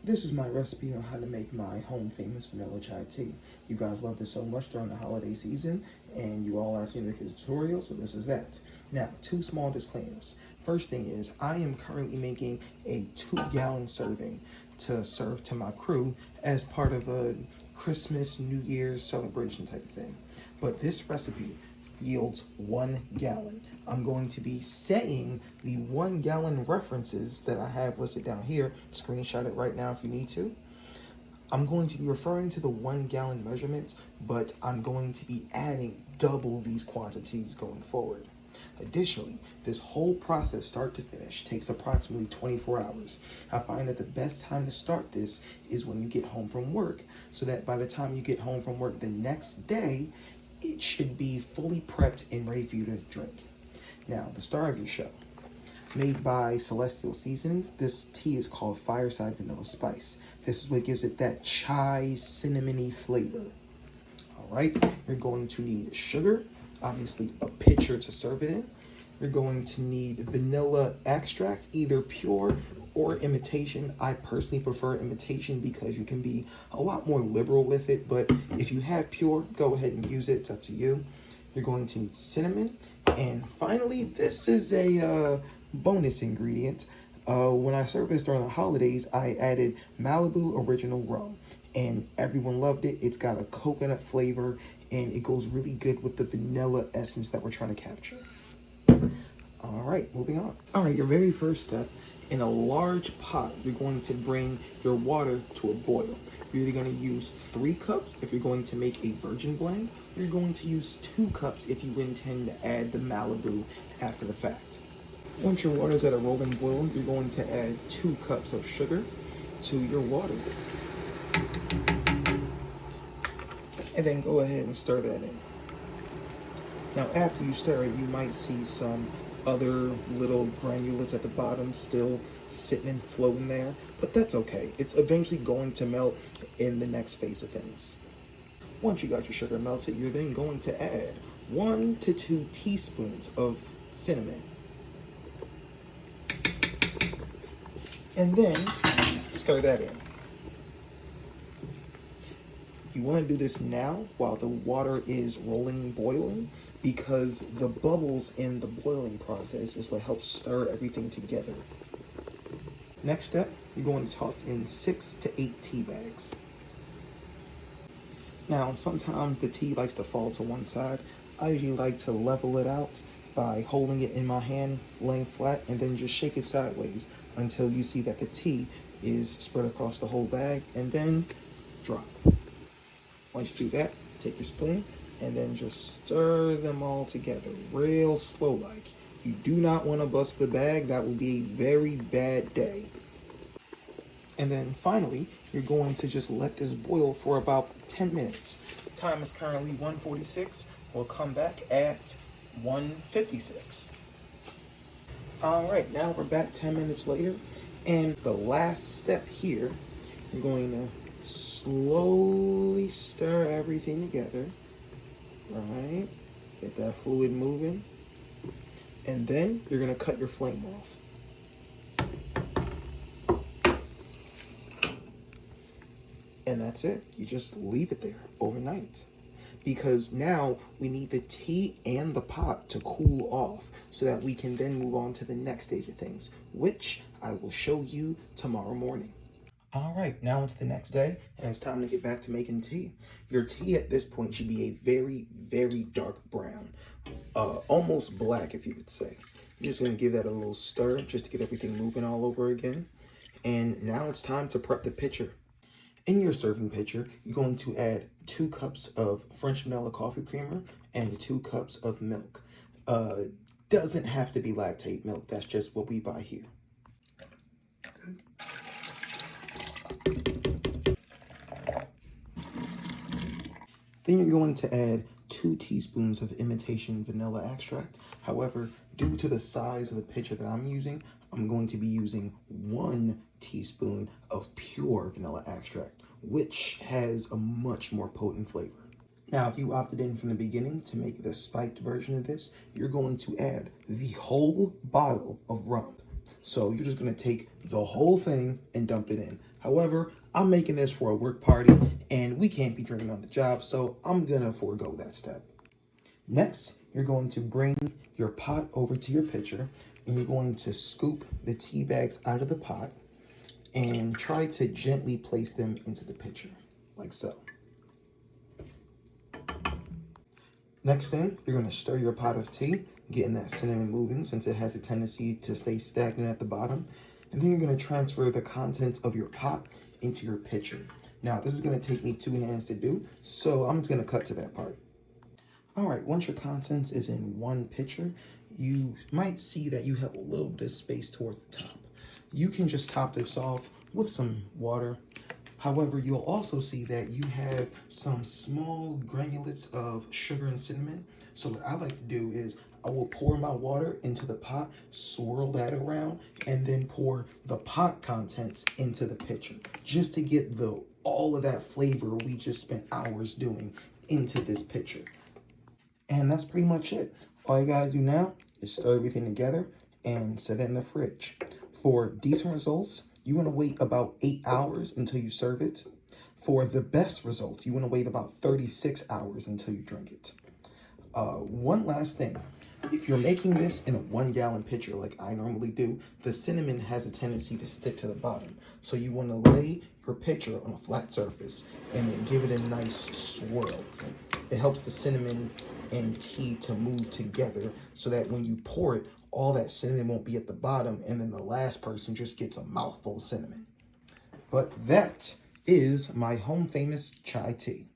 This is my recipe on how to make my home famous vanilla chai tea. You guys loved it so much during the holiday season, and you all asked me to make a tutorial, so this is that. Now, two small disclaimers. First thing is, I am currently making a 2-gallon serving to serve to my crew as part of a Christmas, New Year's celebration type of thing. But this recipe yields 1 gallon. I'm going to be saying the 1 gallon references that I have listed down here. Screenshot it right now if you need to. I'm going to be referring to the 1 gallon measurements, but I'm going to be adding double these quantities going forward. Additionally, this whole process, start to finish, takes approximately 24 hours. I find that the best time to start this is when you get home from work, so that by the time you get home from work the next day, it should be fully prepped and ready for you to drink. Now, the star of your show. Made by Celestial Seasonings, this tea is called Fireside Vanilla Spice. This is what gives it that chai cinnamony flavor. Alright, you're going to need sugar, obviously a pitcher to serve it in. You're going to need vanilla extract, either pure or imitation. I personally prefer imitation because you can be a lot more liberal with it, but if you have pure, go ahead and use it. It's up to you. You're going to need cinnamon. And finally, this is a bonus ingredient. When I served this during the holidays, I added Malibu Original Rum, and everyone loved it. It's got a coconut flavor, and it goes really good with the vanilla essence that we're trying to capture. All right, moving on. All right, your very first step, in a large pot, you're going to bring your water to a boil. You're either going to use 3 cups if you're going to make a virgin blend, or you're going to use 2 cups if you intend to add the Malibu after the fact. Once your water is at a rolling boil, you're going to add 2 cups of sugar to your water. And then go ahead and stir that in. Now, after you stir it, you might see some other little granulates at the bottom still sitting and floating there, but that's okay. It's eventually going to melt in the next phase of things. Once you got your sugar melted, you're then going to add 1 to 2 teaspoons of cinnamon. And then stir that in. You want to do this now while the water is rolling, boiling, because the bubbles in the boiling process is what helps stir everything together. Next step, you're going to toss in 6 to 8 tea bags. Now, sometimes the tea likes to fall to one side. I usually like to level it out by holding it in my hand, laying flat, and then just shake it sideways until you see that the tea is spread across the whole bag, and then drop. Once you do that, take your spoon and then just stir them all together real slow like. You do not want to bust the bag. That will be a very bad day. And then finally, you're going to just let this boil for about 10 minutes. Time is currently 1:46. We'll come back at 1:56. All right, now we're back 10 minutes later. And the last step here, you're going to slowly stir everything together. Right? Get that fluid moving. And then you're going to cut your flame off. And that's it. You just leave it there overnight. Because now we need the tea and the pot to cool off so that we can then move on to the next stage of things, which I will show you tomorrow morning. All right, now it's the next day, and it's time to get back to making tea. Your tea at this point should be a very, very dark brown, almost black, if you could say. You're just going to give that a little stir just to get everything moving all over again. And now it's time to prep the pitcher. In your serving pitcher, you're going to add 2 cups of French vanilla coffee creamer and 2 cups of milk. Doesn't have to be lactate milk. That's just what we buy here. Then you're going to add 2 teaspoons of imitation vanilla extract. However, due to the size of the pitcher that I'm using, I'm going to be using 1 teaspoon of pure vanilla extract, which has a much more potent flavor. Now, if you opted in from the beginning to make the spiked version of this, you're going to add the whole bottle of rum. So you're just going to take the whole thing and dump it in. However, I'm making this for a work party and we can't be drinking on the job, so I'm gonna forego that step. Next, you're going to bring your pot over to your pitcher and you're going to scoop the tea bags out of the pot and try to gently place them into the pitcher, like so. Next thing, you're going to stir your pot of tea, getting that cinnamon moving since it has a tendency to stay stagnant at the bottom. And then you're going to transfer the contents of your pot into your pitcher. Now, this is going to take me 2 hands to do, so I'm just going to cut to that part. All right, once your contents is in one pitcher, you might see that you have a little bit of space towards the top. You can just top this off with some water. However, you'll also see that you have some small granulates of sugar and cinnamon. So what I like to do is I will pour my water into the pot, swirl that around, and then pour the pot contents into the pitcher just to get all of that flavor we just spent hours doing into this pitcher. And that's pretty much it. All you gotta do now is stir everything together and set it in the fridge. For decent results, you want to wait about 8 hours until you serve it. For the best results, you want to wait about 36 hours until you drink it. One last thing. If you're making this in a 1 gallon pitcher like I normally do, the cinnamon has a tendency to stick to the bottom. So you want to lay your pitcher on a flat surface and then give it a nice swirl. It helps the cinnamon and tea to move together so that when you pour it, all that cinnamon won't be at the bottom and then the last person just gets a mouthful of cinnamon. But that is my home famous chai tea.